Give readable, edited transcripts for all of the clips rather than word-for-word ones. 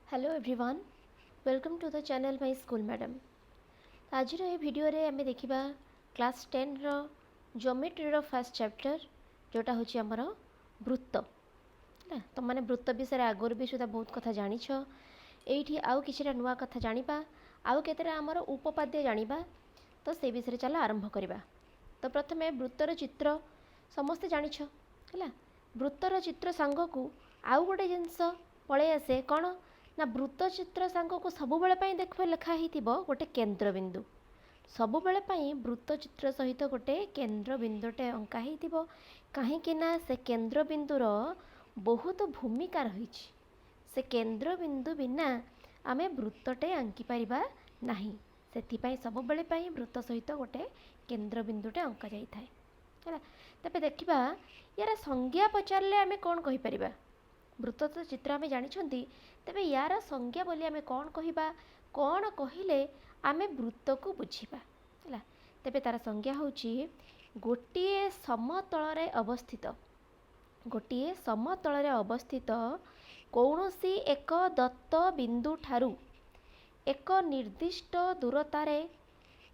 Hello everyone, welcome to the channel my school madam. आज ये video रे आमे देखिबा क्लास 10 रो ज्योमेट्री रो फर्स्ट चैप्टर जोटा होची हमर वृत्त ना। तो माने वृत्त विषय आगुर भी सुधा बहुत कथा जानिछ। एठी आउ किछरा नुवा कथा जानिबा, आउ केतेरा हमर उपपाद्य जानिबा। तो से विषय चला आरंभ करिबा। तो प्रथमे वृत्तर चित्र समस्त जानिछ हला। वृत्तर चित्र सांग को आउ गोटे जिंस पळे आसे कोन ना वृत्त चित्र सांग को सबु बेले पई देखबे लेखा हिथिबो गोटे केंद्र बिंदु। सबु बेले पई वृत्त चित्र सहित गोटे केंद्र बिंदुटे अंका हिथिबो, काहे कि ना से केंद्र बिंदुर बहुत भूमिका रहिछि। से केंद्र बिंदु बिना आमे वृत्तटे आंकी परिबा नाही। सेथि पई सबु बेले पई वृत्त सहित गोटे केंद्र बिंदुटे अंका जाई थाए हला। तबे देखिबा यार संज्ञा पचारले आमे कोन कहि परिबा। वृत्त तो चित्र आमे जानिछंती, तबे यार संज्ञा बोली आमे कोन कहिबा, कोन कहिले आमे वृत्त को बुझिबा हला। तबे तार संज्ञा होची गोटिए समतलरे अवस्थित, गोटिए समतलरे अवस्थित कौनसी एक दत्त बिंदु ठारू एक निर्दिष्ट दूरतारे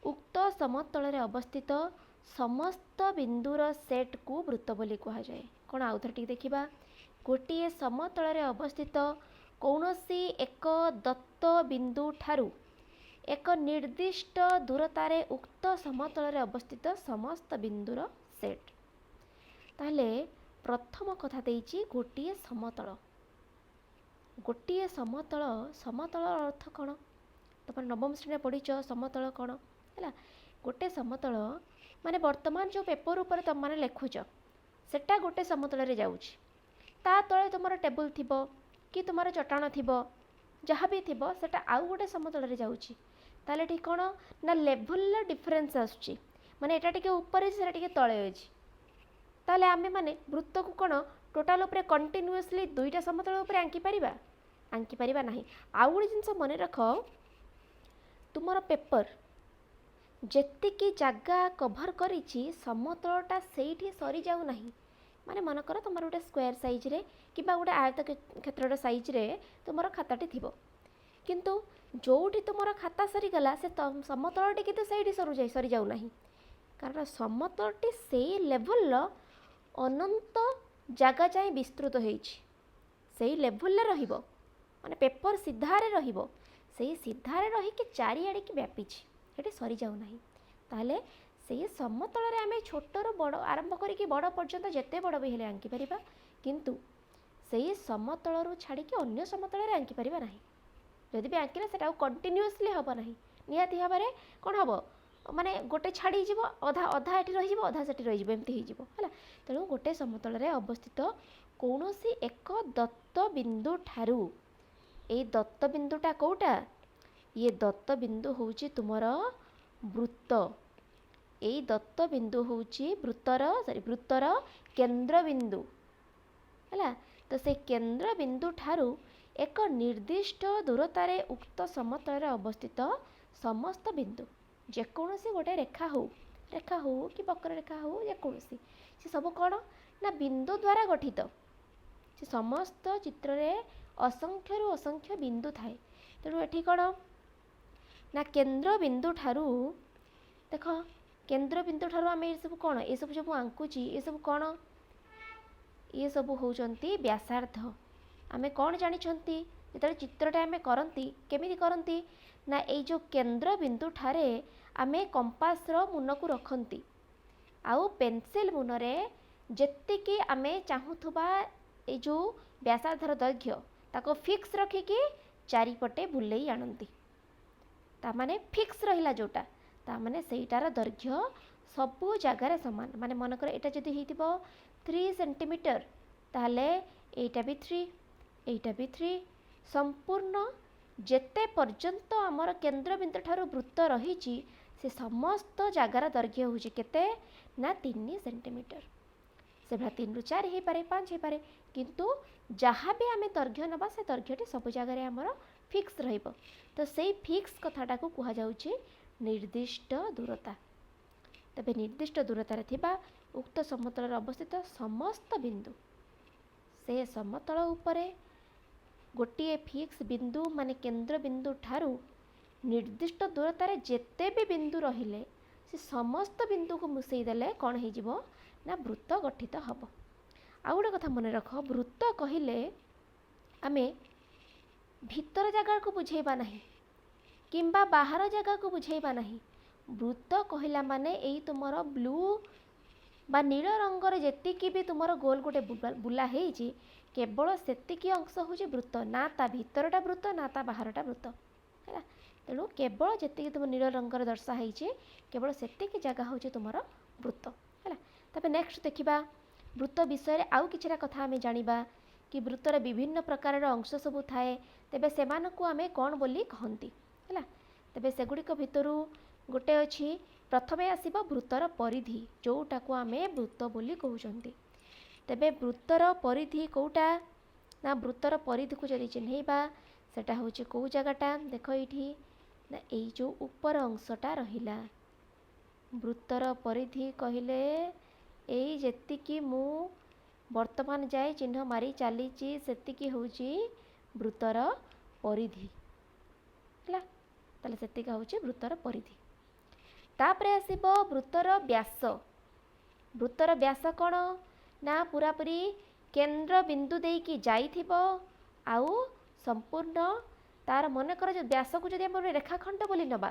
उक्त समतलरे अवस्थित समस्त बिंदुर सेट को वृत्त बोली कहा जाए। कोन आउ थटी देखिबा, गोटिए समतलरे अवस्थित कौनसी एक दत्त बिंदु ठारू एक निर्दिष्ट दूरतारे उक्त समतलरे अवस्थित समस्त बिंदुर सेट। ताहले प्रथम कथा देइछि गोटिए समतल। गोटिए समतल, समतल अर्थ कोन? तपर नवम श्रेणी पढ़िछ समतल कोन हला। गोटे समतल माने वर्तमान जो पेपर ऊपर तुम माने लेखुछ सेटा गोटे समतल रे जाउछि। ता तळे तुमर टेबल थिबो कि तुमर चटाण थिबो, जहाँ भी थिबो सेटा आउ गोटे समतल रे जाउछि। ताले ठीक कोन ना लेवल डिफरेंस आसुछि, माने एटा टिके ऊपर सेटा टिके तळे अछि। ताले आमे माने वृत्त को कोन टोटल ऊपर कंटीन्यूअसली दुईटा समतल ऊपर आंकी परिबा नाही। आउ गोटे जिंस मने रखो, तुमर पेपर जेतिकी जगह कभर करिछि समतलटा सेठी सरी जाउ नाही। माने मन कर तुमर गोटे स्क्वायर साइज रे कि गोटे आयत क्षेत्र साइज रे तुमर खाताटी थिबो, किंतु जोठी तुमर खाता सरी गला से समतलटी किंतु सेठी सरी जाउ नाही। कारण समतलटी सेई लेवल अनंत जगह जाए विस्तृत होइछि, सेई लेवल रे रहिबो। माने पेपर सीधारे रहिबो, सेई सीधारे रही कि चारिआडे कि व्यापिछि, सेठी सरी जाउ नाही। ताहले सेई समतल रे आमे छोटर बड़ आरंभ करिकि बड़ पर्यंत जेते बड़ भी हेले आंकी परिबा, किंतु सेई समतल रु छाड़ी कि अन्य समतल रे आंकी परिबा नाही। जदि भी आंकिले सेटा कंटिन्यूअसली हबो नाही, नियाती भाबरे कोन हबो माने गोटे छाड़ी जीवो, अधा अधा एठी रहि जीवो, अधा सेठी रहि जीवो, एम्ति हि जीवो हला। तेणु गोटे समतल रे अवस्थित कौनसी एक दत्त बिंदु ठारू, ए दत्त बिंदुटा कोउटा, ये दत्त बिंदु होउची तुमर वृत्त। एई दत्त बिंदु होउची वृत्तर केंद्र बिंदु हला। तो से केंद्र बिंदु ठारू एक निर्दिष्ट दूरतारे उक्त समतल अवस्थित समस्त बिंदु, जेकोसी गोटे रेखा हो कि वक्र रेखा हो, जेकोसी से सब कौन ना बिंदु द्वारा गठित। से समस्त चित्र रे असंख्य रु असंख्य बिंदु थाए। तेणु एठी कौन ना केंद्र बिंदु ठारू देख, केंद्र बिंदु ठारू आमे ये सब कौन, ये सब जो आंकुची ये सब कौन, ये सब होउचंती व्यासार्ध। आमे कौन जानिछंती जेतले चित्रटा आमे करंती केमिति करंती ना ए जो केंद्र बिंदु ठारे आमे कंपास रो मुन को रखंती, आउ पेंसिल मुन रे जेतिकी आमे चाहुथबा ए जो व्यासार्धर दैर्घ्य ताको फिक्स रखिकी चारिपटे बुलेई आनंती। ता माने फिक्स रहिला जोटा, ता माने सेटार दैर्घ्य सबु जगार समान। माने मन कर एटा जदि हिथिबो 3 सेंटीमीटर, ताहले एटा भी 3, एटा भी 3, संपूर्ण जेते पर्यंत आमर केंद्र बिंदु ठारू वृत्त रहिछि से समस्त जगार दैर्घ्य होछि केते ना 3 सेंटीमीटर। से भला 3 रु 4 हे पारे, 5 हे पारे, किंतु जहाँ भी आमे दैर्घ्य नबा से दैर्घ्यटी सब जगार आमर फिक्स रहिबो। तो सेई फिक्स कथाटा को कुहा जाउछि निर्दिष्ट दूरता। तबे निर्दिष्ट दूरता रे थिबा उक्त समतल अवस्थित समस्त बिंदु से समतल उपरे गोटे फिक्स बिंदु माने केंद्र बिंदु ठारू निर्दिष्ट दूरतार जेते भी बिंदु रहिले से समस्त बिंदु को मिसेदेले कौन हो ना वृत्त गठित हम। आउ गोटे कथा मन रख, वृत्त कहले आमे भितर जगह को बुझेबा नहीं किंबा बाहर जगह को बुझेबा नहीं। वृत्त कहला माने एई तुमर ब्लू बा नील रंगर जेतिकी भी तुमर गोल गोटे बुला हेची केवल सेतिकी अंश होची वृत्त, ना ता भितरटा वृत्त ना ता बाहरटा वृत्त है। तेणु केवल जेतिकी तुम नील रंगर दर्शा हेची केवल सेतिकी जगह होची तुमर वृत्त है। तबे नेक्स्ट देखिबा वृत्त विषय रे आउ किछरा कथा आमे जानिबा कि वृत्तर विभिन्न प्रकार अंश सबु थाए, तेबे सेमानकु आमे कोन बोली कहंती है। तेबे सेगुड़िक भितरु गोटे अछि प्रथमे आसीबा वृत्तर परिधि जोटाकू आमे वृत्त बोली कहउचंती। तेबे वृत्तर परिधि कोटा ना वृत्तर परिधि को जदि चिन्हैबा सेटा होची को जगहटा देख एठी ना एई जो ऊपर अंशटा रहिला। वृत्तर परिधि कहिले एई जेतिकी मु वर्तमान जाए चिन्ह मारी चलीची सेतिकी होची वृत्तर परिधि है। ताले सेतिकी होची वृत्तर परिधि। तापरे आसीबो वृत्तर व्यास। वृत्तर व्यास कौन ना पूरापूरी केंद्र बिंदु देकी जाइथिबो आउ संपूर्ण तार मनकर जो व्यास को जदि हम रेखाखंड बोली नबा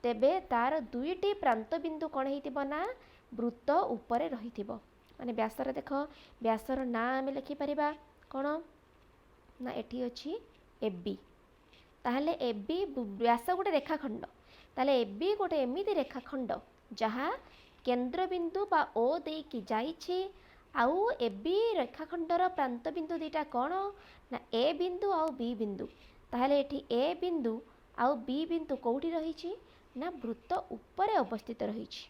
तेबे तार दुईटी प्रांत बिंदु कौन हेतिबो ना वृत्त ऊपर रहिथिबो। माने व्यासर देख व्यासर ना आमे लिखि परिबा कौन ना एठी अछि एबी। ताहले एबी व्यास गोटे रेखाखंड, ताहले एबी गोटे एमिति रेखाखंड जहाँ केंद्र बिंदु बा ओ देकी जाइछि आउ एबी रेखाखंडर प्रांत बिंदु दुईटा कौन ना ए बिंदु आउ बी बिंदु। ताहले एठी ए बिंदु आउ बी बिंदु कोठी रहिछि ना वृत्त ऊपर अवस्थित रहिछि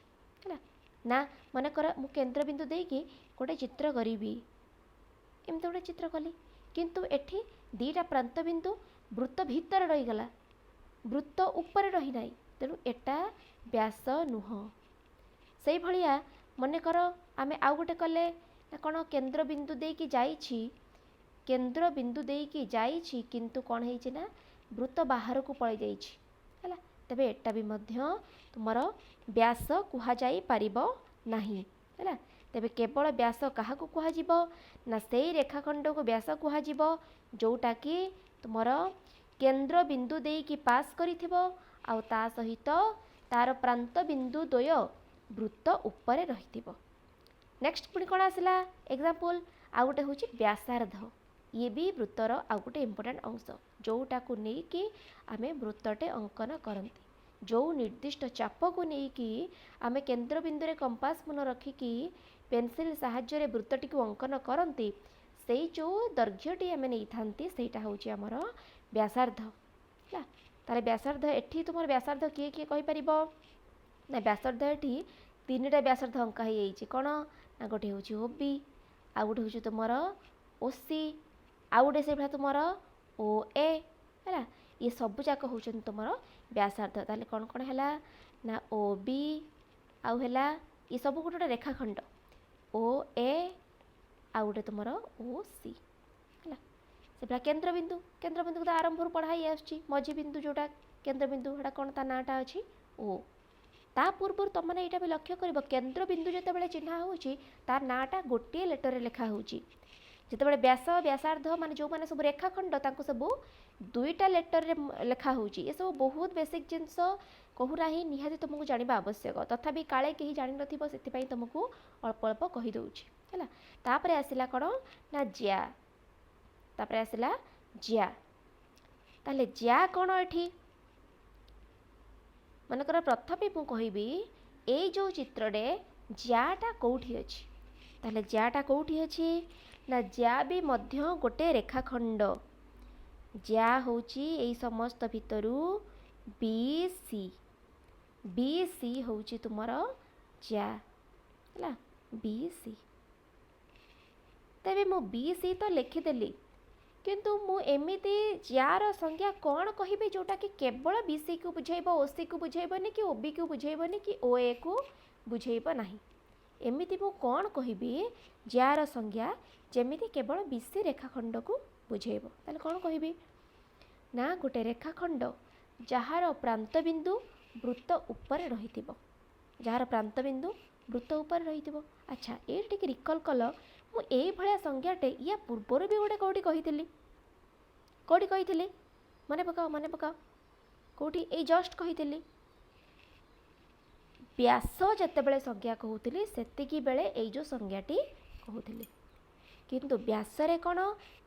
है। ना मनकर मु केंद्र बिंदु देकी गोटे चित्र करिबी एमते गोटे चित्र कली किंतु एठी दीटा प्रांत बिंदु वृत्त भीतर रही गला, वृत्त ऊपर रही नाही, तेणु एटा व्यास नुह। से भलिया मनकर आमे आउ गोटे कले कौन केंद्र बिंदु देकी जाइछि, केंद्र बिंदु देकी जाइछि किंतु कौन हेछि ना वृत्त बाहर को पळै जाइछि हैला। तबे एटा भी मध्य तुमर व्यास कुहा जाई परिबो नाही हैला। तेबे केवल व्यास काहाकू कुहा जिवो ना सेई रेखाखंड को व्यास कुहा जिवो जोटा कि तुमर केंद्र बिंदु देकी पास करिथिबो आउ ता सहित तार प्रांत बिंदु द्वय वृत्त ऊपर रहिथिबो। नेक्स्ट पुणी कौन आसला एग्जांपल आउ गोटे होची व्यासार्ध। ये भी वृत्तर आउ गोटे इंपोर्टेंट अंश जोटा को नेकी आमे वृत्तटे अंकन करंती। जो निर्दिष्ट चाप को नेकी आमे केंद्र बिंदु रे कंपास मन रखिकी पेंसिल साहाय्य रे वृत्तटी को अंकन करंती से जो दैर्घ्यटी आमे नै थांती सेटा होची हमर व्यासार्ध है। ताले व्यासार्ध एठी तुमर व्यासार्ध किए किए कहि परिबो ना व्यासार्ध एठी तीनटा व्यासार्ध अंका हे जाइछि कोन ना गोटे होची ओबी आ गोटे होची तुमर ओसी आ गोटे सेभला तुमर ओ ए हैला। ये सब जाक होचन तुमर व्यासार्ध। ताले कोन कोन हैला ना ओ बी आउ हैला ये सब गोटे रेखाखंड ओ ए आ गोटे तुमर ओ सी हैला। सेभला केंद्र बिंदु को तो आरंभ पढ़ाई आछि मझी बिंदु जोटा केंद्र बिंदु हेटा कोन ता नाटा अछि ओ। ता पूर्व तुम मैंने यहाँ भी लक्ष्य कर केंद्र बिंदु जिते चिन्हा होची तार नाटा गोटे लेटर रे लिखा होची। जिते व्यास व्यासार्ध माने जो माने सब रेखाखंड तांको सब दुईटा लेटर रे लिखा होची। ये सब बहुत बेसिक जिनस कहूना ही निहाती तुमको जानिबा आवश्यक तथापि काले कहीं जानि नथिबो सेति तुमको अल्प अल्प कहि दउची हैला। तापरे आसिला कोन ना ज्या, तापरे आसिला ज्या। ताले ज्या कोन एठी मनकर प्रथमे मु कहबी ए जो चित्रडे ज्याटा कौठी अछि। ताले ज्याटा कौठी अछि ना ज्या भी मध्य गोटे रेखाखंड ज्या होची एई समस्त भितरु बी सी होची तुमर ज्या हैला बी सी। तबे मु बी सी तो लिखिदेली किंतु मु एमिति जार संज्ञा कौन कहिबे जोटा कि केवल बीसी को बुझेइबो ओसी को बुझेइबोनी कि ओबी को बुझेइबोनी कि ओए को बुझेइबो नाही। एमिति मु कौन कहिबी जार संज्ञा जेमिति केवल बीसी रेखाखंड को बुझेब ताले कौन कहबी ना गोटे रेखाखंड जार प्रांतबिंदु वृत्त उपर रही जार प्रांतबिंदु वृत्त उपर रही। अच्छा ये टिके रिकल कल मुझे भाया संज्ञाटे या पूर्वर भी गोटे कौटी कही मन पकाओ कौटी ए जस्ट कही व्यास जितेबले संज्ञा कहूली सेतिकी बेले ए जो संज्ञाटी कहूली किंतु व्यासरे कौन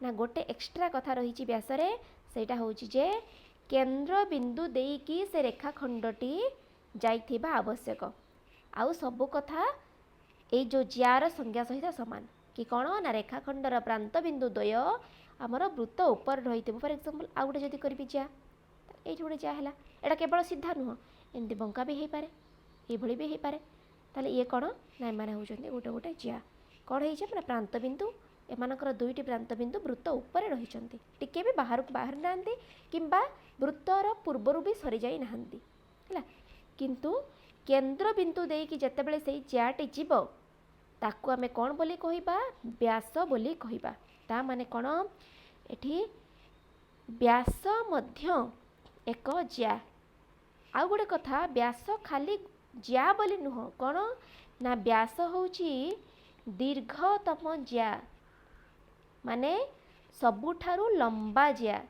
ना गोटे एक्स्ट्रा कथा रही व्यासरे सेटा होची जे केंद्र बिंदु देकी से रेखाखंडटी जाइथिबा आवश्यक आउ सबु कथा ए जो ज्यार संज्ञा सहित सामान कि कौन ना रेखाखंडर प्रांत बिंदु द्वय आमर वृत्त उपर रही। फॉर एग्जांपल आउ गोटे जदि करी जा ये गोटे जा है एटा केवल सीधा नुह एमती बंका भी हो पारे ये भी हो पारे ताले ये कौन ना एमाने होचंती गोटे गोटे ज्या कौन हो माने प्रांतबिंदु एमानकर दुईटी प्रांतबिंदु वृत्त उपर रही टिके भी बाहर को बाहर नांती किंबा वृत्तर पूर्वर भी सरी जाई नांती है किंतु केंद्र बिंदु देकी जेतेबेले सेई ज्याटी जीव ताकू आमे कौन बोली कहिबा व्यास बोली कहिबा ता माने कौन एठी व्यास मध्य एक ज्या आउ गोटे कथा व्यास खाली ज्या बोली नुह कौन ना व्यास होची दीर्घतम ज्या माने सबुठारु लंबा ज्या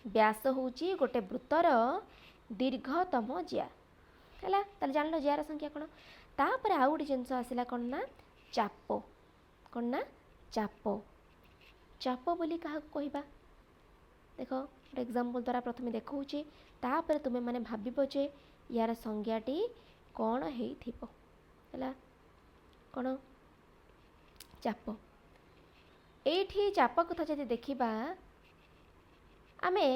व्यास होची गोटे वृत्तर दीर्घतम ज्या है ताले जान लो ज्यार संख्या कौन तापर आउ गोटे जिनस आसला कौन ना चाप कौन ना चाप चाप बोली क्या कहबा देख गोटे एग्जांपल द्वारा प्रथम देखौची तापर तुमे माने भाबिबो जे यार संज्ञाटी कौन हेइथिबो है कौन चाप एठी चाप कथा जदि देखिबा आमे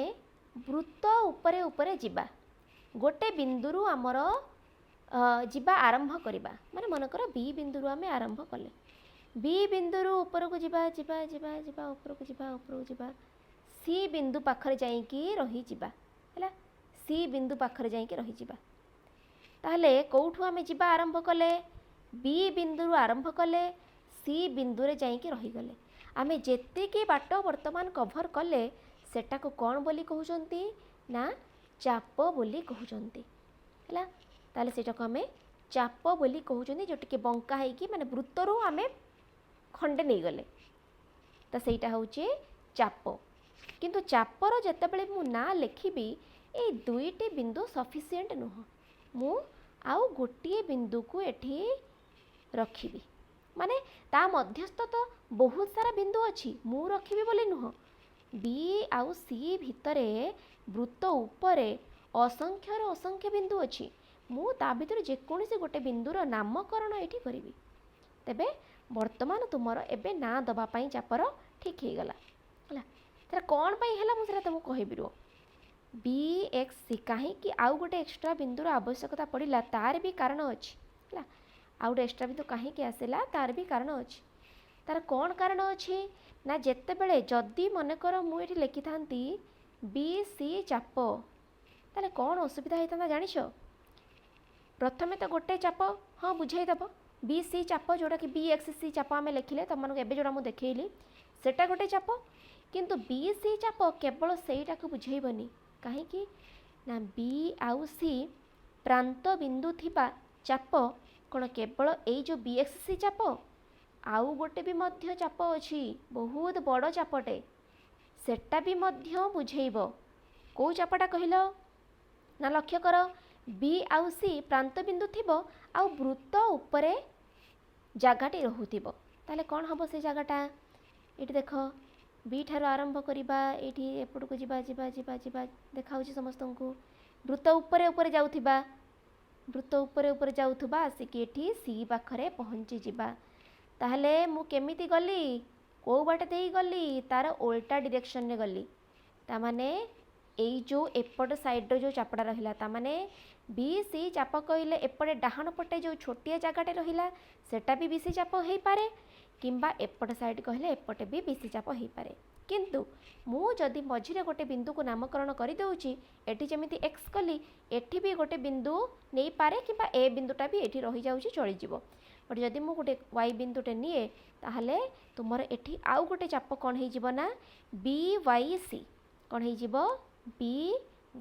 वृत्त उपरे उपरे जिबा गोटे बिंदुरु आमर जिबा आरंभ करिबा माने मनकर बी बिंदुरु आमे आरंभ कले बी बिंदुरु ऊपर को जिबा जिबा जिबा जिबा ऊपर को जिबा सी बिंदु पाखरे जाईकी रही जिबा हैला सी बिंदु पाखरे जाईकी रही जिबा ताहले कोठु आमे जिबा आरंभ कले बी बिंदुरु आरंभ कले सी बिंदुरे जाईकी रही गले आमे जेतिकी बाट वर्तमान कभर कले सेटा को कौन बोली कहउचंती ना चाप बोली कहउचंती हैला ताले सेटा को आमे चाप बोली कहउचंती जो टिके बंका हेकी माने वृत्तरु आमे खंडे नहीं गले तो सेटा होचे चाप किंतु चापर जेतेबेले मु ना लिखिबी ए दुईटी बिंदु सफिशिएंट नुह मु आउ गोटिए बिंदु को एठी रखिबी माने ता मध्यस्थ तो बहुत सारा बिंदु अच्छी मु रखिबी बोली नुह बी आउ सी भितरे वृत्त उपरे असंख्य बिंदु अच्छी मु ता भितर जेकोसी गोटे बिंदुर नामकरण एठी करिबी तेबे वर्तमान तुमर एबे ना दबा पाई चापर ठीक हो गला है तेरा कौन पाई है मुझे तुमको कहबी रो बी एक्स सी कहीं आउ गोटे एक्स्ट्रा बिंदुर आवश्यकता पड़ा तार भी कारण अच्छी है आउ गोटे एक्स्ट्रा बिंदु कहीं आसला तार भी कारण अच्छी तार कौन कारण अच्छी ना जिते बड़े जदि मनकर मुझे लिखि था बी सी चाप ताले कौन असुविधा होता जानिछ प्रथमे तो गोटे चाप हाँ बुझाईदेव बी सी चाप जोटा कि बी एक्स सी चाप आम लिखिले तुम एवं जोड़ा मुझे देखली सेटा गोटे चाप किंतु बी सी चाप केवल सेटा को बुझेबनी कहीं ना बी आउ सी प्रांत बिंदु थिबा चाप कौन केवल ए जो बी एक्स सी चाप आउ गोटे भी मध्य चाप अच्छी बहुत बड़ चापटे सेटा भी मध्य बुझेब कौ चापटा कहल ना लक्ष्य कर बी आउ सी प्रांत बिंदु थिबो आउ वृत्त उपरे जगाटी रहुथिबो ताले कौन हम से जगाटा ये देख बी ठार आरंभ करवा ये एपट को जिबा जिबा जिबा जिबा देखा समस्त को वृत्त उपरे उपरे जाउथिबा वृत्त उपरे उपरे जाउथबा आसिक एठी सी पाखरे पहुँची जिबा ताहले मु केमिति गली को बाटे देई गली तार उल्टा डायरेक्शन रे गली ता माने एई जो एपट साइड रो जो चापड़ा रहिला ता माने बी सी चाप कहले एपटे डाहाण पटे जो छोटिया जगाटे रहिला सेटा भी बीसी चाप हो पारे किंबा एपट साइड कहले एपटे भी बीसी चाप हो पारे किंतु मु जदि मझिरे गोटे बिंदु को नामकरण कर देउची एठी जेमिति एक्स कली एठी भी गोटे बिंदु नहीं पारे किंबा ए बिंदुटा भी एठी रही जाउची चली जिवो बट जदि मु गोटे वाई बिंदुटे निए ताहले तुमर एठी आउ गोटे चाप कौन हो ना बी वाई सी कौन हो बी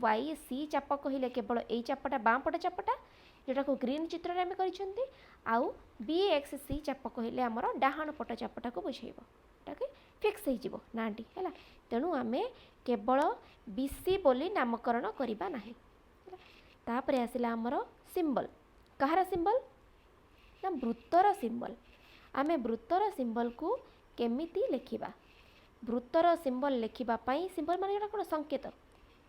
वाई सी चाप कहले केवल यही चापटा बाँ पट चापटा जोटा को ग्रीन चित्र आम कर आउ बी एक्स सी चाप कहले आमर डाहाण पट चापटा को बुझेब टाके फिक्स हो नाटी है तेणु आम केवल बीसी बोली नामकरण करवा ना तापर आसला आमर सिंबल कहार सिंबल ना वृत्तर सिंबल आम वृत्तर सिंबल को केमिति लिखिबा वृत्तर सिंबल लिखापी सिंबल मान कौन संकेत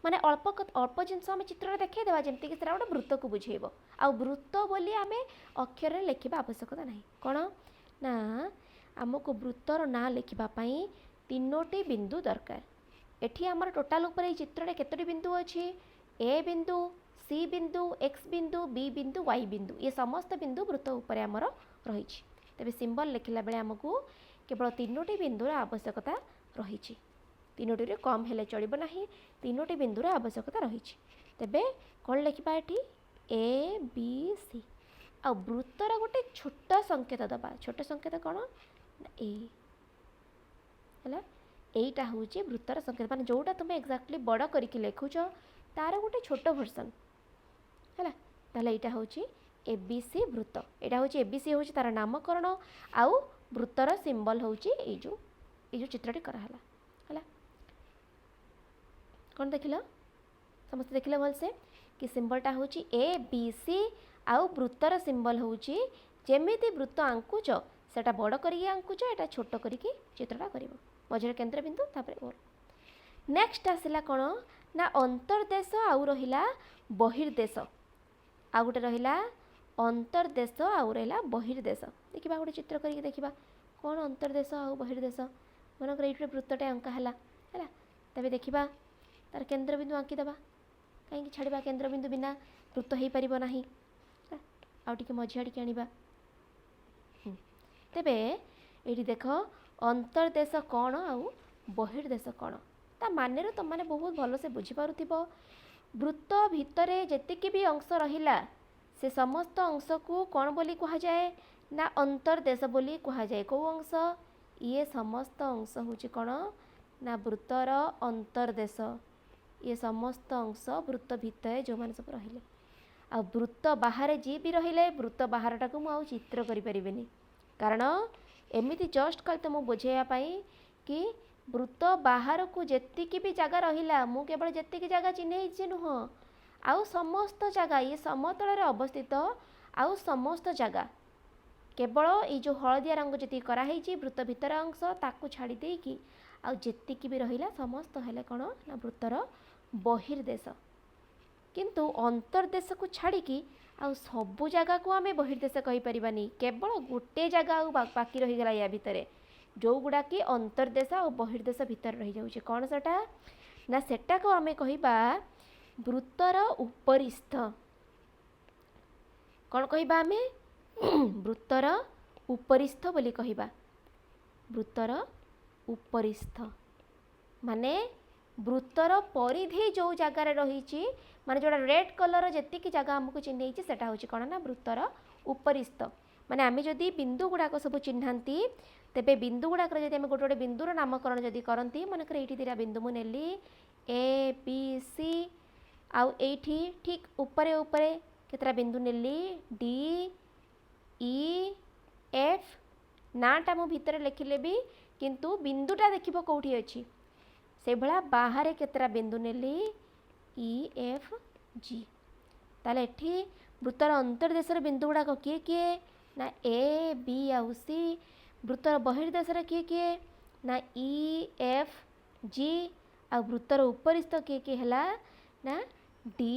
माने अल्प जिनस आम चित्र देखा जमीक गोटे वृत्त को बुझेब आ वृत्त बोली आम अक्षर लिखा आवश्यकता ना कौन ना आमको वृत्तर ना लिखापी तीनोटी बिंदु दरकार एठी आमर टोटाल ऊपर चित्र केतोटी बिंदु अच्छी ए बिंदु सी बिंदु एक्स बिंदु बी बिंदु वाई बिंदु ये समस्त बिंदु वृत्त उपर आमर रही तेरे सिंबल लिखला बेले आमको केवल तीनोटी बिंदुर आवश्यकता रही तीनोटी कम हेले चलिब ना तीनोटी बिंदुर आवश्यकता रही तेबे कौन लिखा ये ए बी सी आ वृत्तर गोटे छोट संकेत दबा छोट संकेत कौन ए है यहीटा हूँ वृत्तर संकेत मान जोटा तुम एक्जाक्टली बड़ करके लिखुच तार गोटे छोट भर्सन है ताहले यहाँ हूँ एबीसी वृत्त यहाँ हूँ एबीसी हूँ तार नामकरण आउ वृत्तर सिंबल हूँ ये चित्रटी कराला है कौन देख समस्त देखिले भल से कि सिंबलटा हूँ ए बी सी आउ वृत्तर सिंबल हूँ जमीती वृत्त आंकुच सेटा बड़ करी आंकुच एटा छोट करिकी चित्रटा कर मझे केंद्र बिंदु तापर ओर नेक्स्ट आसला कौन ना अंतर्देश आउ रहिला बहिर्देश आ गोटे रहिला अंतर्देश आउ रहिला बहिर्देश देखा गोटे चित्र करके देखा कौन अंतर्देश आउ बहिर्देश मनकर ये वृत्तटे अंका है तेज देखा तार केंद्र बिंदु आंकीदेवा कहीं छाड़ा केंद्र बिंदु बिना वृत्त हो पार ना आउटे मझिया आनिबा तेबे ये देख अंतर्देश कौन आउ बहिर्देश कौन ता माने तुम मैंने बहुत भल से बुझीपार वृत्त भितर जेतिकी भी अंश रहिला से समस्त अंश को कौन बोली कहा जाए ना अंतर्देश बोली कहा जाए कौ अंश ये समस्त अंश हूँ कौन ना वृत्तर अंतर्देश ये समस्त अंश वृत्त भितर जो मैंने सब रहिले आ वृत्त बाहर जी भी रहिले वृत्त बाहरटा को मुझे चित्र करें कारण एमती जस्ट कल तो मुझे बुझाइवाई कि वृत्त बाहर को जेतिकी भी जगह रहिला मु केवल जेतिकी जगह चिन्ह नुह आउ समस्त जगह ये समतल अवस्थित आउ समस्त जगह केवल ये जो हलदिया रंग जी कराई वृत्त भितर अंश ताकू छाड़ी देकी आउ जेतिकी भी रहिला समस्त हेले कौन ना वृत्तर बहिर्देश किंतु अंतर्देश को छाड़ी आउ सबू जगह को आम बहिर्देश कहीपरानी केवल गोटे जगह आउ बाकी रहीगला या भितर जो गुड़ा कि अंतर्देश और बहिर्देश भितर रही जाऊँ कौन सेटा ना सेटा को आम कहबा वृत्तर उपरिस्थ कौन कहबा आम वृत्तर उपरिस्थ बोली कहबा वृत्तर उपरिस्थ माने वृत्तर परिधि जो जगार रही माने जोड़ा रेड कलर जी जगह आमको चिन्ह सेटा हूँ कौन ना वृत्तर उपरिस्थ माने आम जदि बिंदु गुड़ाक सब चिन्हांती तेबे बिंदु गुड़ाक जब गोटे गोटे बिंदुर नामकरण जदि करती मनकर ये दीटा बिंदु मु नेली ए बी सी आउ एठी ठीक उपरे उपरे केतरा बिंदु नेली डी ई एफ नाटा मु भितर लिखिले भी किंतु बिंदुटा देखिबो कोठी अछि से भला बाहर केतरा बिंदु नेली ई एफ जी ताले एठी वृत्तर अंतर्देशर बिंदु गुड़ाक किए किए ना ए बी आउ सी वृत्तर बहिर्देशर किए किए ना ई एफ जी आ वृत्तर उपरिस्थ किए किए हैला ना डी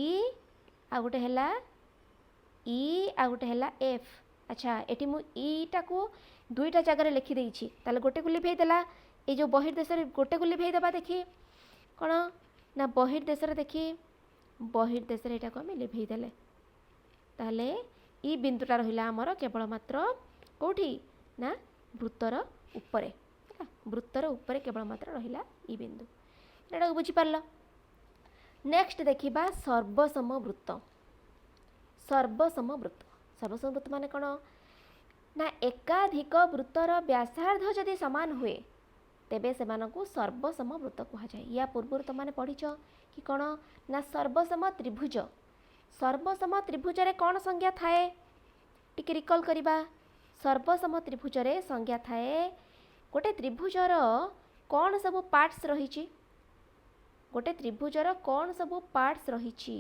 आ गोटे हैला ई आ गोटे हैला एफ अच्छा एटी मु ईटा को दुईटा जगह लिखि देइछि ताले गोटे को लिभेई देला ए जो बहिर्देशर गोटे को लिभेई देबा देखि कोन ना बहिर्देशर देखि बहिर्देशर एटा को हम लिभेई देले ताले ई बिंदुटा रहिला हमर केवल मात्र कोठी ना वृत्तर उपरे वृत्तर उपरे केवल मात्र रहिला ई बिंदु एटा बुझी पारलो नेक्स्ट देखिबा सर्वसम वृत्त सर्वसम वृत्त माने कोन ନା ଏକାଧିକ ବୃତ୍ତର ବ୍ୟାସାର୍ଦ୍ଧ ଯଦି ସମାନ ହୁଏ ତେବେ ସେମାନଙ୍କୁ ସର୍ବସମ ବୃତ୍ତ କୁହାଯାଏ। ୟା ପୂର୍ବରୁ ତୁମେ ପଢ଼ିଛ କି କ'ଣ ନା ସର୍ବସମ ତ୍ରିଭୁଜ। ସର୍ବସମ ତ୍ରିଭୁଜରେ କ'ଣ ସଂଜ୍ଞା ଥାଏ ଟିକେ ରିକଲ୍ କରିବା। ସର୍ବସମ ତ୍ରିଭୁଜରେ ସଂଜ୍ଞା ଥାଏ ଗୋଟେ ତ୍ରିଭୁଜର କ'ଣ ସବୁ ପାର୍ଟସ୍ ରହିଛି, ଗୋଟେ ତ୍ରିଭୁଜର କ'ଣ ସବୁ ପାର୍ଟସ୍ ରହିଛି।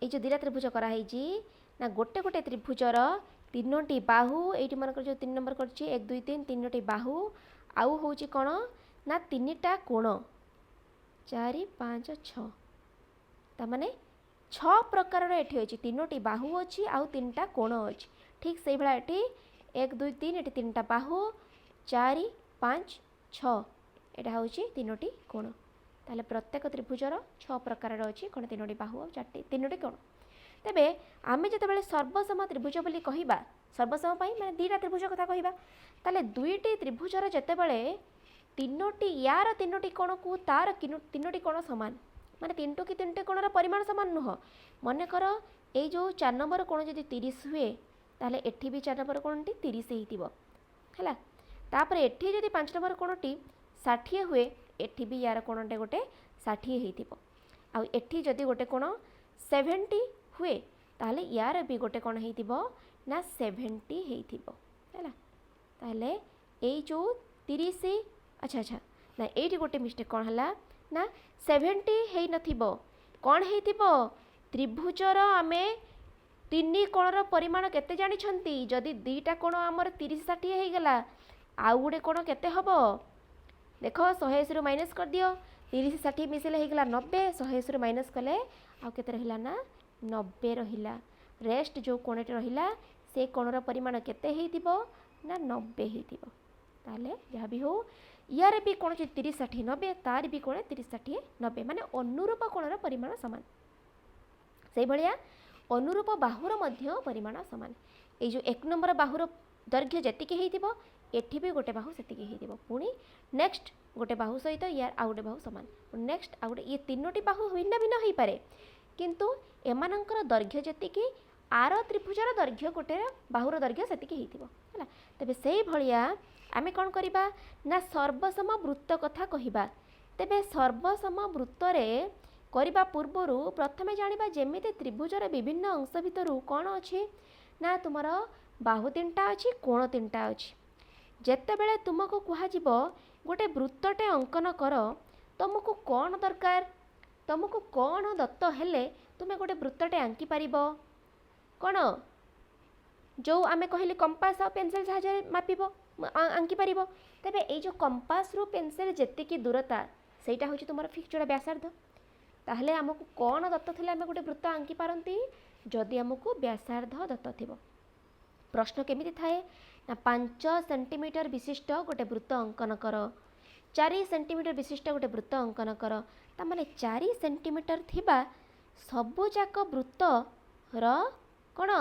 এই যে দুইটা ত্রিভুজ କରାହେଇଛି ନା ଗୋଟେ ଗୋଟେ ତ୍ରିଭୁଜର ତିନୋଟି ବାହୁ, ଏଇଠି ମନେକର ଯେଉଁ 3 ନମ୍ବର କରିଛି 1 2 3 ତିନୋଟି ବାହୁ, ଆଉ ହେଉଛି କ'ଣ ନା ତିନିଟା କୋଣ 4 5 6, ତାମାନେ 6 ପ୍ରକାରର ଏଠି ଅଛି। ତିନୋଟି ବାହୁ ଅଛି ଆଉ ତିନିଟା କୋଣ ଅଛି। ଠିକ୍ ସେଇଭଳିଆ ଏଠି 1 2 3 ଏଠି ତିନିଟା ବାହୁ 4 5 6 ଏଇଟା ହେଉଛି ତିନୋଟି କୋଣ। ତାହେଲେ ପ୍ରତ୍ୟେକ ତ୍ରିଭୁଜର 6 ପ୍ରକାରର ଅଛି କ'ଣ ତିନୋଟି ବାହୁ ଆଉ ତିନୋଟି କୋଣ। ତେବେ ଆମେ ଯେତେବେଳେ ସର୍ବସମ ତ୍ରିଭୁଜ ବୋଲି କହିବା, ସର୍ବସମ ପାଇଁ ମାନେ ଦୁଇଟା ତ୍ରିଭୁଜ କଥା କହିବା, ତାହେଲେ ଦୁଇଟି ତ୍ରିଭୁଜର ଯେତେବେଳେ ତିନୋଟି ୟାର ତିନୋଟି କୋଣକୁ ତାର ତିନୋଟି କୋଣ ସମାନ, ମାନେ ତିନୋଟି କୋଣର ପରିମାଣ ସମାନ ନୁହଁ। ମନେକର ଏଇ ଯେଉଁ 4 ନମ୍ବର କୋଣ ଯଦି 30 ହୁଏ ତାହେଲେ ଏଠି ବି 4 ନମ୍ବର କୋଣଟି 30 ହେଇଥିବ ହେଲା। ତାପରେ ଏଠି ଯଦି 5 ନମ୍ବର କୋଣଟି 60 ହୁଏ ଏଠି ବି ୟାର କୋଣଟେ ଗୋଟେ 60 ହେଇଥିବ। ଆଉ ଏଠି ଯଦି ଗୋଟେ କୋଣ 70 ହୁଏ ତାହେଲେ ୟାର ବି ଗୋଟେ କ'ଣ ହେଇଥିବ ନା 70 ହେଇଥିବ ହେଲା। ତାହେଲେ ଏଇ ଯେଉଁ 30 ଆଚ୍ଛା ନା ଏଇଠି ଗୋଟେ ମିଷ୍ଟେକ୍ କ'ଣ ହେଲା ନା 70 ହେଇନଥିବ, କ'ଣ ହେଇଥିବ ତ୍ରିଭୁଜର ଆମେ 3 କୋଣର ପରିମାଣ କେତେ ଜାଣିଛନ୍ତି। ଯଦି ଦୁଇଟା କୋଣ ଆମର 30 60 ହେଇଗଲା ଆଉ ଗୋଟେ କୋଣ କେତେ ହେବ ଦେଖ 180ରୁ ମାଇନସ୍ କରିଦିଅ। 30 60 ମିଶିଲେ ହେଇଗଲା 90, 180ରୁ ମାଇନସ୍ କଲେ ଆଉ କେତେ ରହିଲା ନା 90 ରହିଲା। ରେଷ୍ଟ ଯେଉଁ କୋଣଟି ରହିଲା ସେ କୋଣର ପରିମାଣ କେତେ ହେଇଥିବ ନା 90 ହେଇଥିବ। ତାହେଲେ ଯାହା ବି ହଉ ୟାର ବି କୋଣ ଯଦି 30 60 90 ତାର ବି କୋଣ 30 60 90 ମାନେ ଅନୁରୂପ କୋଣର ପରିମାଣ ସମାନ। ସେଇଭଳିଆ ଅନୁରୂପ ବାହୁର ମଧ୍ୟ ପରିମାଣ ସମାନ। ଏଇ ଯେଉଁ 1 ନମ୍ବର ବାହୁର ଦୈର୍ଘ୍ୟ ଯେତିକି ହେଇଥିବ ଏଠି ବି ଗୋଟେ ବାହୁ ସେତିକି ହେଇଥିବ। ପୁଣି ନେକ୍ସଟ ଗୋଟେ ବାହୁ ସହିତ ୟାର ଆଉ ଗୋଟେ ବାହୁ ସମାନ, ନେକ୍ସଟ ଆଉ ଗୋଟେ, ଇଏ ତିନୋଟି ବାହୁ ଭିନ୍ନ ଭିନ୍ନ ହେଇପାରେ କିନ୍ତୁ ଏମାନଙ୍କର ଦୈର୍ଘ୍ୟ ଯେତିକି ଆର ତ୍ରିଭୁଜର ଦୈର୍ଘ୍ୟ ଗୋଟେ ବାହୁର ଦୈର୍ଘ୍ୟ ସେତିକି ହେଇଥିବ ହେଲା। ତେବେ ସେଇଭଳିଆ ଆମେ କ'ଣ କରିବା ନା ସର୍ବସମ ବୃତ୍ତ କଥା କହିବା। ତେବେ ସର୍ବସମ ବୃତ୍ତରେ କରିବା ପୂର୍ବରୁ ପ୍ରଥମେ ଜାଣିବା ଯେମିତି ତ୍ରିଭୁଜର ବିଭିନ୍ନ ଅଂଶ ଭିତରୁ କ'ଣ ଅଛି ନା ତୁମର ବାହୁ 3ଟା ଅଛି, କୋଣ 3ଟା ଅଛି। ଯେତେବେଳେ ତୁମକୁ କୁହାଯିବ ଗୋଟେ ବୃତ୍ତଟେ ଅଙ୍କନ କର, ତୁମକୁ କ'ଣ ଦରକାର, ତୁମକୁ କ'ଣ ଦତ୍ତ ହେଲେ ତୁମେ ଗୋଟେ ବୃତ୍ତଟେ ଆଙ୍କିପାରିବ। କ'ଣ ଯେଉଁ ଆମେ କହିଲେ କମ୍ପାସ ଆଉ ପେନସିଲ ସାହାଯ୍ୟରେ ମାପିବ ଆଙ୍କିପାରିବ। ତେବେ ଏଇ ଯେଉଁ କମ୍ପାସରୁ ପେନସିଲ ଯେତିକି ଦୂରତା ସେଇଟା ହେଉଛି ତୁମର ଫିକ୍ସ ଯୋଉଟା ବ୍ୟାସାର୍ଦ୍ଧ। ତାହେଲେ ଆମକୁ କ'ଣ ଦତ୍ତ ଥିଲେ ଆମେ ଗୋଟେ ବୃତ୍ତ ଆଙ୍କିପାରନ୍ତି ଯଦି ଆମକୁ ବ୍ୟାସାର୍ଦ୍ଧ ଦତ୍ତ ଥିବ। ପ୍ରଶ୍ନ କେମିତି ଥାଏ ନା 5 ସେଣ୍ଟିମିଟର ବିଶିଷ୍ଟ ଗୋଟେ ବୃତ୍ତ ଅଙ୍କନ କର, 4 ସେଣ୍ଟିମିଟର ବିଶିଷ୍ଟ ଗୋଟେ ବୃତ୍ତ ଅଙ୍କନ କର। ତାମାନେ 4 ସେଣ୍ଟିମିଟର ଥିବା ସବୁଯାକ ବୃତ୍ତର କ'ଣ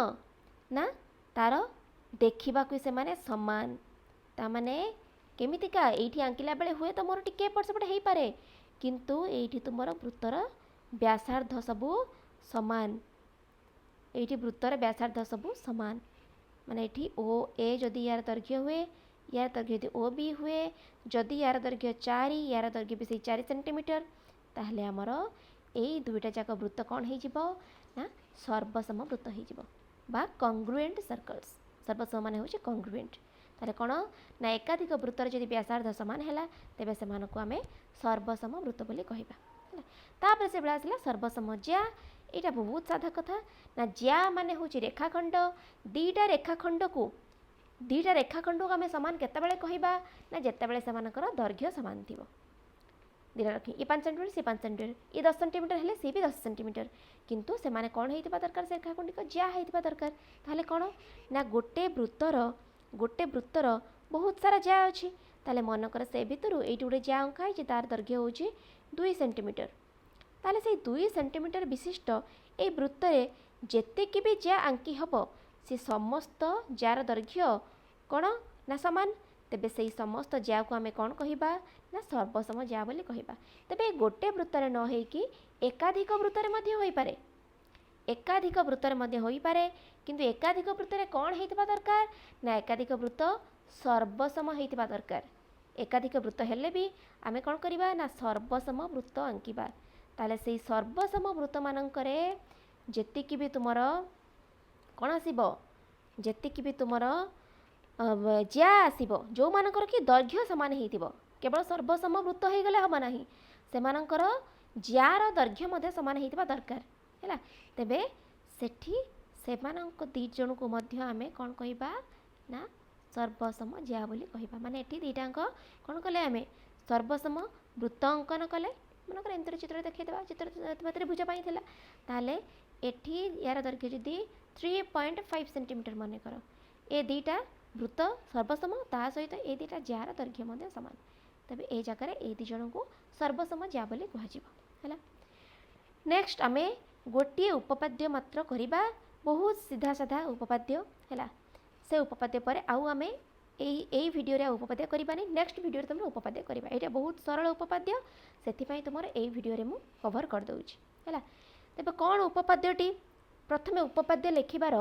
ନା ତାର ଦେଖିବାକୁ ସେମାନେ ସମାନ। ତାମାନେ କେମିତିକା ଏଇଠି ଆଙ୍କିଲା ବେଳେ ହୁଏ ତ ମୋର ଟିକେ ଏପଟ ସେପଟ ହେଇପାରେ କିନ୍ତୁ ଏଇଠି ତୁମର ବୃତ୍ତର ବ୍ୟାସାର୍ଦ୍ଧ ସବୁ ସମାନ। ଏଇଠି ବୃତ୍ତର ବ୍ୟାସାର୍ଦ୍ଧ ସବୁ ସମାନ, ମାନେ ଏଠି ଓ ଏ ଯଦି ୟାର ଦୈର୍ଘ୍ୟ ହୁଏ, ୟାର ଦୈର୍ଘ୍ୟ ଯଦି ଓ ବି ହୁଏ, ଯଦି ୟାର ଦୈର୍ଘ୍ୟ 4 ୟାର ଦୈର୍ଘ୍ୟ ବି ସେଇ 4 ସେଣ୍ଟିମିଟର, ତାହେଲେ ଆମର ଏଇ ଦୁଇଟା ଯାକ ବୃତ୍ତ କ'ଣ ହେଇଯିବ ନା ସର୍ବସମ ବୃତ୍ତ ହେଇଯିବ ବା କଂଗ୍ରୁଏଣ୍ଟ ସର୍କଲ୍ସ। ସର୍ବସମ ମାନେ ହେଉଛି କଂଗ୍ରୁଏଣ୍ଟ। ତାହେଲେ କ'ଣ ନା ଏକାଧିକ ବୃତ୍ତର ଯଦି ବ୍ୟାସାର୍ଦ୍ଧ ସମାନ ହେଲା ତେବେ ସେମାନଙ୍କୁ ଆମେ ସର୍ବସମ ବୃତ୍ତ ବୋଲି କହିବା ହେଲା। ତାପରେ ସେଭଳିଆ ଆସିଲା ସର୍ବସମ ଜ୍ୟା। ଏଇଟା ବହୁତ ସାଧା କଥା ନା ଜ୍ୟା ମାନେ ହେଉଛି ରେଖାଖଣ୍ଡ। ଦୁଇଟା ରେଖାଖଣ୍ଡକୁ ଆମେ ସମାନ କେତେବେଳେ କହିବା ନା ଯେତେବେଳେ ସେମାନଙ୍କର ଦୈର୍ଘ୍ୟ ସମାନ ଥିବ। ଦୁଇଟା ରଖି ଇଏ 5 ସେଣ୍ଟିମିଟର ସେ 5 ସେଣ୍ଟିମିଟର, ଇଏ 10 ସେଣ୍ଟିମିଟର ହେଲେ ସିଏ ବି 10 ସେଣ୍ଟିମିଟର, କିନ୍ତୁ ସେମାନେ କ'ଣ ହେଇଥିବା ଦରକାର ସେ ରେଖାଖଣ୍ଡିକ ଜ୍ୟା ହେଇଥିବା ଦରକାର। ତାହେଲେ କ'ଣ ନା ଗୋଟେ ବୃତ୍ତର ବହୁତ ସାରା ଜ୍ୟା ଅଛି। ତାହେଲେ ମନେକର ସେ ଭିତରୁ ଏଇଠି ଗୋଟେ ଜ୍ୟା ଅଙ୍କା ହେଇଛି, ତାର ଦୈର୍ଘ୍ୟ ହେଉଛି 2 ସେଣ୍ଟିମିଟର। ତାହେଲେ ସେଇ 2 ସେଣ୍ଟିମିଟର ବିଶିଷ୍ଟ ଏଇ ବୃତ୍ତରେ ଯେତିକି ବି ଜ୍ୟା ଆଙ୍କି ହେବ ସେ ସମସ୍ତ ଜ୍ୟାର ଦୈର୍ଘ୍ୟ କ'ଣ ନା ସମାନ। ତେବେ ସେଇ ସମସ୍ତ ଜ୍ୟାକୁ ଆମେ କ'ଣ କହିବା ନା ସର୍ବସମ ଜ୍ୟା ବୋଲି କହିବା। ତେବେ ଗୋଟେ ବୃତ୍ତରେ ନ ହେଇକି ଏକାଧିକ ବୃତ୍ତରେ ମଧ୍ୟ ହୋଇପାରେ। एकाधिक वृत्तर मध्य होई पारे किंतु एकाधिक वृत्तर कौन हेतिबा दरकार ना एकाधिक वृत्त सर्वसम हेतिबा दरकार। एकाधिक वृत्त हेले भी आमे कौन करिबा ना सर्वसम वृत्त आंकिबा। ताले सेई सर्वसम वृत्त मानकरे जेतिकी भी तुमर कौन आसीबो जेतिकी भी तुमर ज्या आसीबो जो मानकर कि दैर्घ्य समान हेतिबो केवल सर्वसम वृत्त हो गले हम ना सेमानकर जार दैर्घ्य मध्य समान हेतिबा दरकार हैला। तेबे सेठी सेमानक दी जन को मध्य आमे कौन कहिबा ना सर्वसम ज्या बोली कहिबा। माने एठी दीटांक कौन कले आमे सर्वसम वृत्त अंकन कले मनकर एंतर चित्र देखैदेबा चित्र मते बुझा पाई थिला ताले एठी यार दैर्घ्य जदी 3.5 सेंटीमीटर माने करो ए दीटा वृत्त सर्वसम ता सहित ए दीटा जार दैर्घ्य मध्य समान। तबे ए जगह ए दी जन को सर्वसम ज्या बोली कहाजिबो हैला। नेक्स्ट आमे गोटे उपपाद्य मात्र करिबा बहुत सीधा साधा उपपाद्य हैला। से उपपाद्य पर आउ आमे एई वीडियो रे उपपाद्य करिबानी नेक्स्ट वीडियो रे तुम उपपाद्य करिबा। एटा बहुत सरल उपपाद्य सेति पई तुमर एई वीडियो रे मु कवर कर दउची हैला। तबे कोन उपपाद्यटी प्रथमे उपपाद्य लेखिबार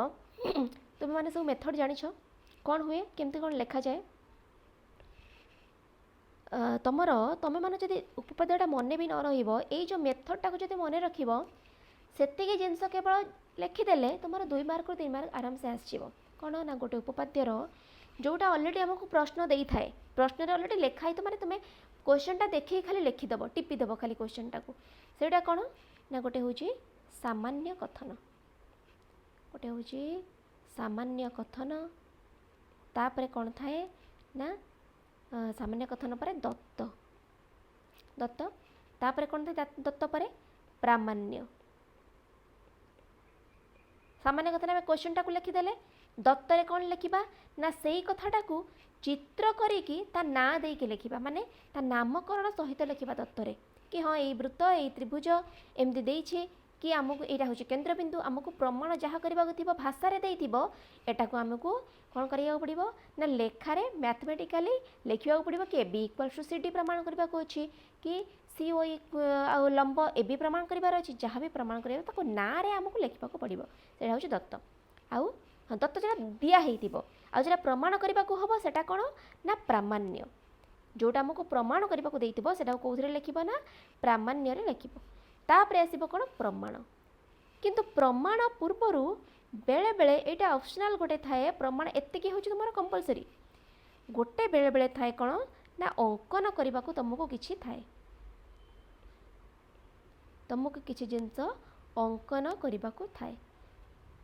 तुम माने सब मेथड जानिछो कौन हुए केमती कौन लेखा जाए तुमर तुम मैंने जब उपपाद्यटा मन भी न रही जो मेथडटा को जब मन रख से जिनस केवल लिखिदेले तुम 2 मार्क 3 मार्क आराम से आसो कौन ना गोटे उपपाद्यर जोटा अलरेडी आमको प्रश्न दे थाए प्रश्न अलरेडी लिखाई तो मैंने तुम्हें क्वेश्चनटा देखिए खाली लिखिदेव टिपिदेव खाली क्वेश्चनटा को सेटा कौन ना गोटे हूँ सामान्य कथन गोटे हूँ सामान्य कथन तापरे कौन थाए ना सामान्य कथन पर दत्त दत्त तापरे कौन थाए दत्त पर प्रामाण्य सामान्य कथन में क्वेश्चनटा को लिखिदेले दत्तरे कौन लिखा ना से कथाटा को चित्र करिकी ता ना देके लिखा माने ता नामकरण सहित लिखा दत्तरे कि हाँ ये वृत्त ये त्रिभुज एमती देइछे कि आमको यहाँ हूँ केन्द्रबिंदु आमको प्रमाण जहाँ करने थी भाषा एटा को आमको कौन करा पड़ो ना लेखार मैथमेटिकाली लिखा पड़ो कि B equal to C D प्रमाण करने को अच्छी कि सी ओ लंब ए भी प्रमाण करार अच्छी जहाँ भी प्रमाण करा ना आमको लिखा पड़ो से हूँ दत्त आउ दत्त जो दिखाई आउ प्रमाण करने को हम से कौन ना प्रामाण्य जोटा आमको प्रमाण करने को देथिबो सेटा कौन लिखा ना प्रामाण्य लिख तापर आसब कौन प्रमाण किंतु प्रमाण पूर्वर बेले बेले यहाँ ऑप्शनल गोटे थाए प्रमाण एतिकी हूँ तुम कंपलसरी गोटे बेले बेले थाए कौन ना अंकन करने को तुमको किसी थाए तुमको किसी जिनस अंकन करने को थाए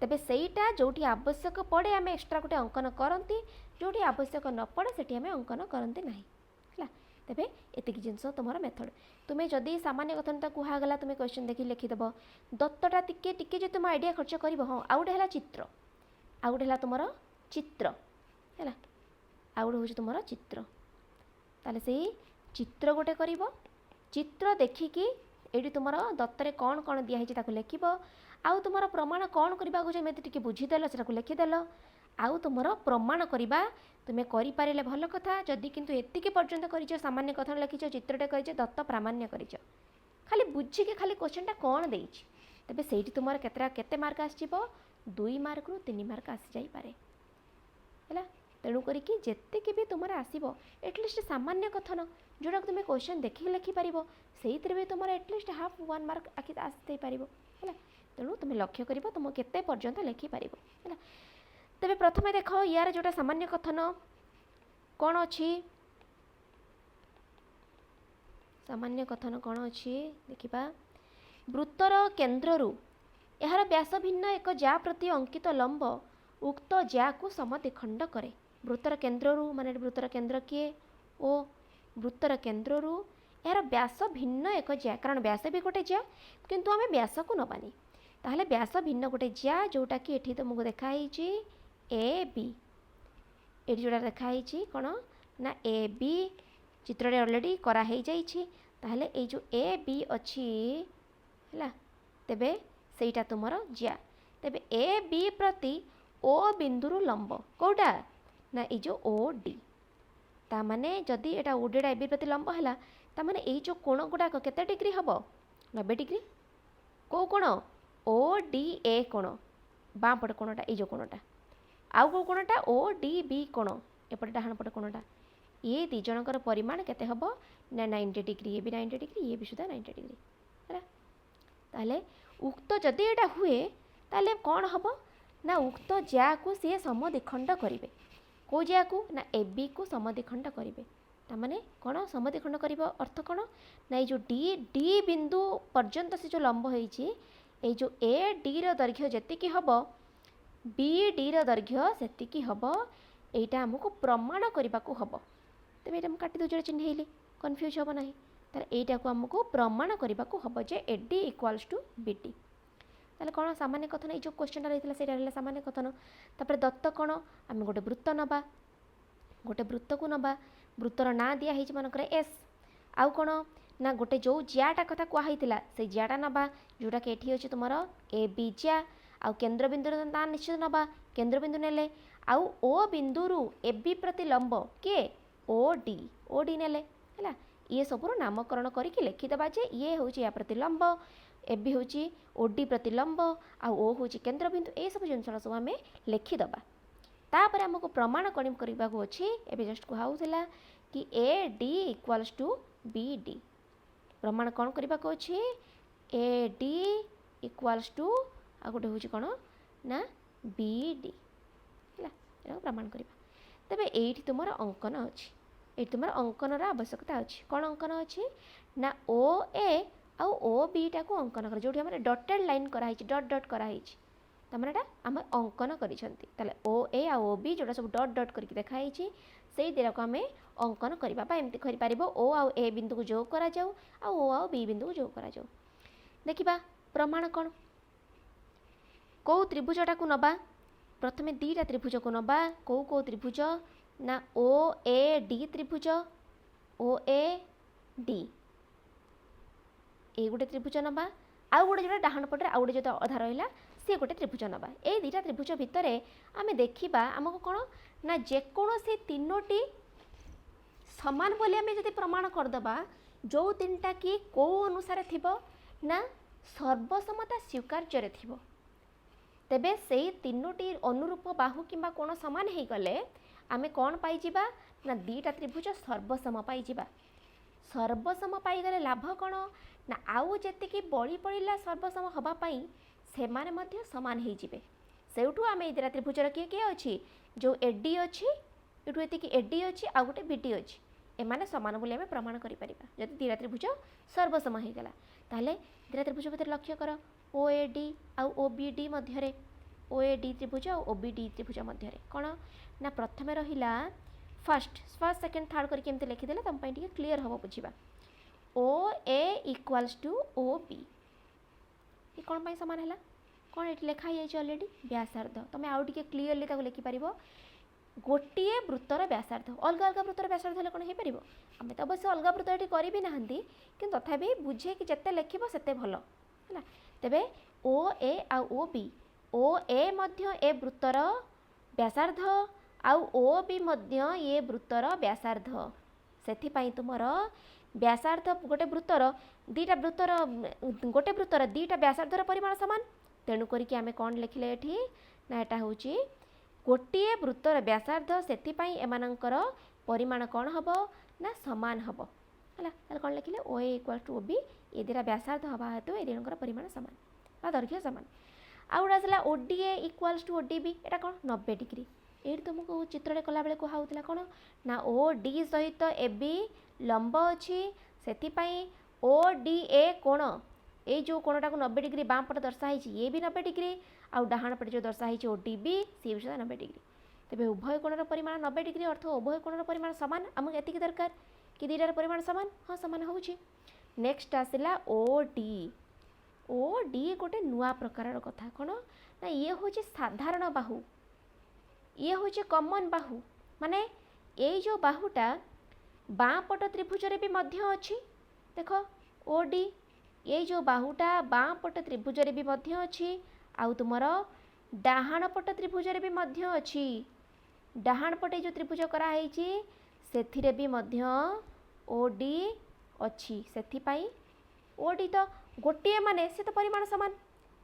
तेबे सेईटा जोटी आवश्यक पड़े आम एक्सट्रा गोटे अंकन करती जोटी आवश्यक न पड़े से अंकन करती ना तेबे एतिक जिनस तुम मेथड तुम्हें जदि सामान्य कथनटा कहगला तुम्हें क्वेश्चन देखी लिखिदेव दत्तटा टिके टिके जो तुम आइडिया खर्च कर हाँ आउ गोटे है चित्र आउ गोटे है तुम चित्र है आउ गोटे हूँ तुम चित्र ताले से चित्र गोटे कर चित्र देखिकी ये तुम दत्तरे कौन कौन दिखाई लिख आउ तुम प्रमाण कौन करने को जमी टे बुझीदेल से लिखिदेल आउ तुम प्रमाण करवा तुम्हें करें भल कथा जदि किंतु एतिकी पर्यंत कर सामान्य कथन लिखिच चित्रटे कर दत्त प्रामाण्य कर खाली बुझिकी खाली क्वेश्चनटा कौन दे तेबे से तुम केते मार्क आसो 2 मार्क रु 3 मार्क आसी जापे है तेणुक जितकी भी तुम आसो एटलिस्ट सामान्य कथन जोटा तुम्हें क्वेश्चन देखिए लिखिपार से भी तुम एटलिस्ट हाफ 1 मार्क आखि आसी पार है तेणु तुम लक्ष्य कर तुम केते पर्यंत लिखिपार है तेबे प्रथमे देख यार जोटा सामान्य कथन कौन अच्छी सामान्य कथन कौन अच्छी देखा वृत्तर केन्द्रु यार व्यास भिन्न एक ज्या प्रति अंकित लंब उक्त ज्या को समद्विखंड करे वृत्तर केन्द्रु माने वृत्तर केन्द्र किए ओ वृत्तर केन्द्रु यार व्यास भिन्न एक ज्या कारण व्यास भी गोटे ज्या किंतु आम व्यास को नबानी ताहले व्यास भिन्न गोटे ज्या जोटा कि एठी तुमको देखाई ए बी ये जोड़ा देखाई कौन ना ए बी चित्र ऑलरेडी कराई ताहले ए जो ए बी अच्छी है तेबे सेटा तुमर ज्या तेबे ए बी प्रति ओ बिंदुरु लंब कौटा ना ये जो ओ डी तामाने जदि एटा ओ डीटा ए बी प्रति लंब है तामाने ये जो कोण गुड़ाक केते डिग्री हम 90 डिग्री कौ कोण ओ डी ए कोण बाँ पटे कोणटा ये जो कोणटा आउ को कोणटा ओ डी बी कोण एपटे डाहाण पटे कोणटा ये दी जनकर परिमाण केते हबो ना 90 डिग्री ये भी 90 डिग्री ये भी सुधा 90 डिग्री है ताले उक्त जदि एटा हुए ताले कौन हबो ना उक्त ज्या को सी समद्विखंड करिवे को ज्या को ना ए बी को समद्विखंड करिवे तामाने कौन समद्विखंड करिवो अर्थ कौन ना ये जो डी डी बिंदु पर्यंत से जो लंब होईची ए जो ए डी रो दैर्घ्य जेतिकी हबो बी डी रो दैर्घ्य सेतिकी हबो एटा हमको प्रमाण करबा को हबो तेबे एटा हम काटी दो जोड़े चिन्हैली कन्फ्यूज हबो नाही तार एटा को हमको प्रमाण करबा को हबो जे एडी इक्वल्स टू बीडी ताले कौन सामान्य कथन ये जो क्वेश्चन रही से सामान्य कथन तापर दत्त कौन आम गोटे वृत्त नबा गोटे वृत्त को नबा वृत्तर ना दिया है मनकर एस आउ कौन ना गोटे जो ज्याटा कथा कहला से ज्याटा नबा जोटा कि ये अच्छे तुम ए बी ज्या आउ केन्द्र बिंदु ना निश्चित नबा केन्द्र बिंदु नेले आउ ओ बिंदु ए बी प्रति लंब के ओ डी नेले है ये सब नामकरण करके लिखिदबा जे ये हूँ या प्रति लंब ए बी हूँ ओ डी प्रति लंब आउ ओ हूँ केन्द्र बिंदु ये सब जिन सब आम लिखिदबा तापर आमको प्रमाण कौन करने को अच्छी एवं जस्ट कहला कि A D equals to B D प्रमाण कौन करने को अच्छी ए डी इक्वल्स टू आ गोटे हूँ कौन ना बी डी है प्रमाण करवा तेरे ये तुम अंकन अच्छी ये तुम अंकन आवश्यकता अच्छी कौन अंकन अच्छी ना ओ ए आउ ओ बी टा को अंकन कर जो डटेड लाइन कराई डट डट कराई तमरा आम अंकन कर ओ ए आ ओ बी जोटा सब डट डट करके देखाई से दिरा को आम अंकन करवा एमती कर ओ आ ए बिंदु को जोग करा जाऊ आ ओ आ बी बिंदु को जोग करा जाऊ देखिबा प्रमाण कौन कौ त्रिभुजटा को नबा प्रथमे दीटा त्रिभुज को नबा कौ त्रिभुज ना ओ ए डी त्रिभुज ओ ए डी ये गोटे त्रिभुज नबा आउ गोटे जो डाहाण पटे आउ गोटे जो अधा रहा सी गोटे त्रिभुज नबा ए दुईटा त्रिभुज भितर आम देखा आमको कौन ना जेकोसी तीनोटी सामान बोली आम जब प्रमाण करदे जो तीनटा कि कौ अनुसार थी ना सर्वसमता स्वीकार्य थी तेबे से तीनोटी अनुरूप बाहु किंबा कोण सामान हो गले आमे कौन पाइजिबा ना दीटा त्रिभुज सर्वसम पाइजिबा सर्वसम पाइगले लाभ कौन ना आउ जेतिकी बड़ी पड़िला सर्वसम हवा पाई से माने मध्य समान हो जिबे सेउठू आमे दीटा त्रिभुजर किए किए अच्छी जो एडी अच्छी एठू एतिकी एडी अच्छी आ गोटे बीडी अच्छी एमाने समान बोली आमे प्रमाण करि परिबा जदि दीटा त्रिभुज सर्वसम हो गला ताले दीटा त्रिभुज भितर लक्ष्य कर ओ ए डी आउ ओ बी डी मध्य ओ ए डी त्रिभुज और ओ बी डी त्रिभुज मध्य कौन ना प्रथम रहा फर्स्ट सेकेंड थर्ड करके एमती लिखिदेले तुम टे क्लीयर हम बुझा ओ ए इक्वल्स टू ओ बी ये कौन पाई सामान है कौन ये लिखाई जाए अलरेडी व्यासार्ध तुम आउ टे क्लीयरली लिखिपार गोटे वृत्तर व्यासार्ध अलग अलग वृत्तर व्यासार्ध हेल्ले कौन हो पार आम तो अवश्य अलग वृत्त ये करी ना कि तथापि बुझे कि जिते लिखब से भल है तेरे ओ ए आ ओ बी ओ ए मध्य ए वृत्तर व्यासार्ध आउ ओ बी मध्य ये वृत्तर व्यासार्ध से तुमर व्यासार्ध गोटे वृत्तर दीटा वृत्तर गोटे वृत्तर दीटा व्यासार्धर परिमाण सामान तेणु करिक आमे कौन लिखले एठी ना एटा होची गोटे वृत्तर व्यासार्ध से एमानंकर परिमाण कौन हबो ना समान हबो हला ताले कौन लिखले ओ ए इक्वल टू ओ बी ये दीटा व्यासार्ध हवा हेतु ए दिनकर परिमाण समान बा दैर्घ्य समान आउ गोटे आसला O D A equals to O D B एटा कौन 90 डिग्री ये तुमको चित्र कला बेले कहला कौन ना ओ डी सहित ए बी लंब अच्छी से ओ डी ए कोण ये जो कोणटा को 90 डिग्री बाँ पटे दर्शाई ये भी 90 डिग्री आउ डाहाण पटे जो दर्शाई ओ डी बी सी भी 90 डिग्री तेज उभय कोणर परिमाण 90 डिग्री अर्थ उभय कोणर परिमाण सामान आमको एतिक दरकार कि दीटार परिमाण सामान हाँ सामान होउछि नेक्स्ट आसला ओ डी गोटे नुआ प्रकार कथा कौन ना ये हूँ साधारण बाहु ये हूँ कमन बाहु माने ये जो बाहुटा बाँ पट त्रिभुज भी मध्य अच्छी देख ओ डी ये जो बाहुटा बाँ पट त्रिभुज भी मध्य अच्छी आउ तुमर डाहाण पट त्रिभुज भी मध्य अच्छी डाहाण पटे जो त्रिभुज कराई से भी मध्य ओ डी अच्छी से ओ डी तो गोटे माने से तो परिमाण सामान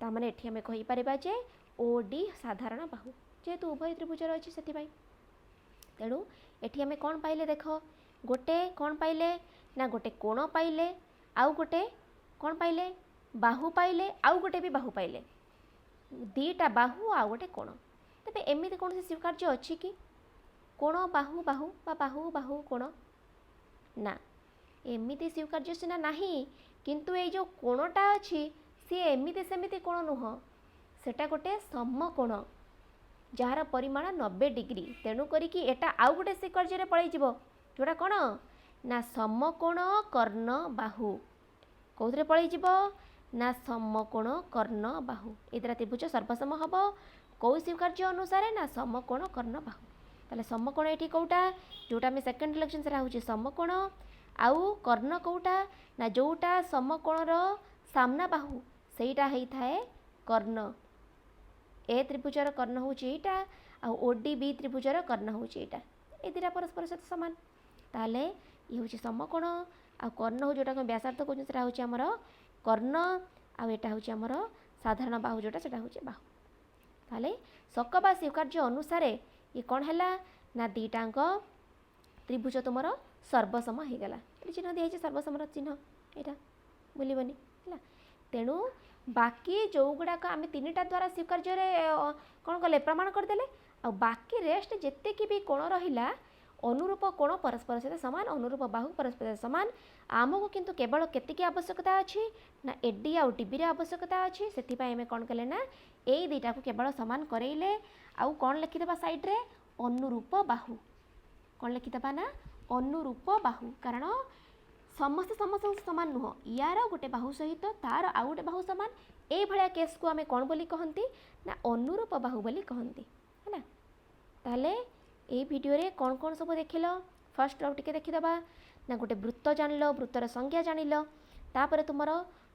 तामाने एठी आमे कहि परिबा जे ओ डी साधारण बाहु जेहेतु उभय त्रिभुजर अछि सेथिबाई तेणु एठी आमे कोन पाइले देख गोटे कोन पाइले ना गोटे कोण पाइले आउ गोटे कोन पाइले बाहु पाइले आउ गोटे भी बाहु पाइले दीटा बाहु आउ गोटे कोण तेबे एमिति कोन स्वीकार्य अछि कि कोण बाहु बाहु बा बाहु बाहु कोण ना एमिति स्वीकार्य सिना नाही किंतु ए जो कोणटा अछि सी एमिति सेमिति कोण नुह सेटा गोटे समकोण जार परिमाण 90 डिग्री तेणु करी कि एटा आउ गोटे स्वीकार्य पळै जिवो जोटा कोण ना समकोण कर्ण बाहु कौथरे पळै जिवो ना समकोण कर्ण बाहु ए द्वारा त्रिभुज सर्वसम हबो कौ स्वीकार्य अनुसार ना समकोण कर्ण बाहु ताले समकोण एठी कोउटा जोटा में सेकंड सिलेक्शन सेरा होची समकोण आउ कर्ण कोउटा ना जोटा समकोणर सामना बाहु सेटा हेई थाए कर्ण ए त्रिभुजर कर्ण होची एटा आ ओडी बी त्रिभुजर कर्ण होची एटा ए दिरा परस्पर सहित समान ताले ये होची समकोण आ कर्ण हो जोटा व्यासार्ध को सेटा होची हमर कर्ण आ एटा होची हमर साधारण बाहु जोटा सेटा होची बाहु ताले सकबा स्वीकार्य अनुसार ये कौन हैला ना दीटांक त्रिभुज तुमर सर्वसम हो गला चिन्ह दिखाई सर्वसमर चिन्ह यहाँ भूलबनी है तेणु बाकी जो गुड़ाक आम तीन टा द्वारा स्वीकार्य कौन कले प्रमाण करदे आ बाकी रेस्ट जिते भी कोण रहा अनुरूप कोण परस्पर सहित सामान अनुरूप बाहु परस्पर सहित सामान आमको किंतु केवल केतिकी आवश्यकता अच्छी ना एडी आउ टीबी आवश्यकता अच्छी से आम कौन कले ना यही दुईटा को केवल सामान करेले आउ कौन लिखिदेबा साइड रे अनुरूप बाहु कौन लिखिदेबा ना अनुरूप बाहु कारण समस्त समस्त सामान नुह यार गोटे बाहु सहित तार आउ गोटे बाहु सामान ए भलिया केस को आम कौन बोली कहती ना अनुरूप बाहु बोली कहती है ताले ए वीडियो रे कौन कौन सब देखिल फर्स्ट आउ टिके देखिदबा ना गोटे वृत्त जानिल वृत्तर संज्ञा जानिल तापर तुमर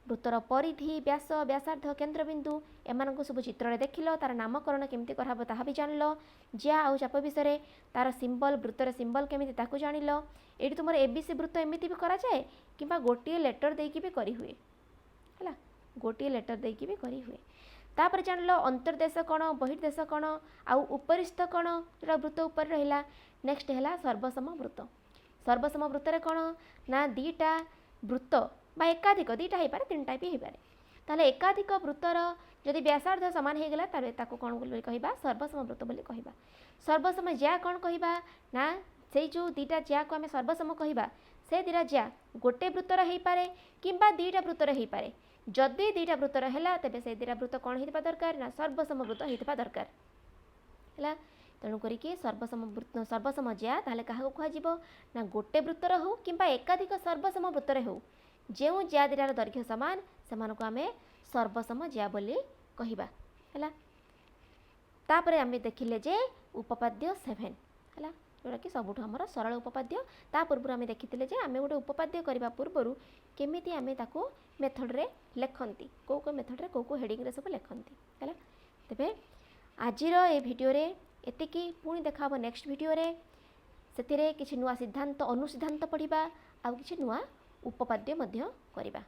वृत्तर परिधि व्यास व्यासार्ध केन्द्रबिंदु एमानक सब चित्र देखिल तार नामकरण केमती करहब ताहा भी जानिल ज्या आउ चाप विषय तार सिंबल वृत्तर सिंबल केमिति ताकू जानिल एठी तुमर एबीसी वृत्त एमिति भी करा जाए किंबा गोटिए लेटर देकी भी करी हुए हैला गोटिए लेटर देकी भी करी हुए तापर जानिल अंतर्देश कोण बहिर्देश कोण आउ उपरिस्थ कोण जोटा वृत्त ऊपर रहिला नेक्स्ट हैला सर्वसम सर्वसम वृत्त रे कोण ना दीटा वृत्त बा एकाधिक दीटा हो पारे तीन टाइप हो पारे ताले एकाधिक वृत्तर जदि व्यासार्ध सामान हो गला ताले ताको कोन बोली कहबा सर्वसम वृत्त बोली कहबा सर्वसम ज्या कोन कहबा ना से जो दीटा ज्या को आमे सर्वसम कहबा से दीटा ज्या गोटे वृत्तर हो पारे किंबा दीटा वृत्तर हो पारे जदि दीटा वृत्तर हैला तबे से दीटा वृत्त कोन हितबा दरकार ना सर्वसम वृत्त हितबा दरकार हैला तेणु करिके सर्वसम वृत्त सर्वसम ज्या ताले काहा को कहा जिवो ना गोटे वृत्तर हो किंबा एकाधिक सर्वसम वृत्तर हो जो ज्या दीटार दैर्घ्य सामान सेमान को आमे सर्वसम ज्या बोली कहिबा हैला तापरे आमे देखिले जे उपपाद्य 7 हैला जोटा कि सबुठ हमर सरल उपपाद्य ता पूर्व आमे देखिथिले जे आमे गोटे उपपाद्य करबा पूर्वरु केमिति आमे ताको मेथड रे लेखंती को मेथड रे को हेडिंग रे सब लेखंती हैला तबे आजिर ए वीडियो रे एतिकी पुणी देखाबो नेक्स्ट वीडियो रे सेतिरे किछि नुवा सिद्धांत अनुसिद्धांत पढ़िबा आ किछि नुवा उपपाद्य मध्य करिबा।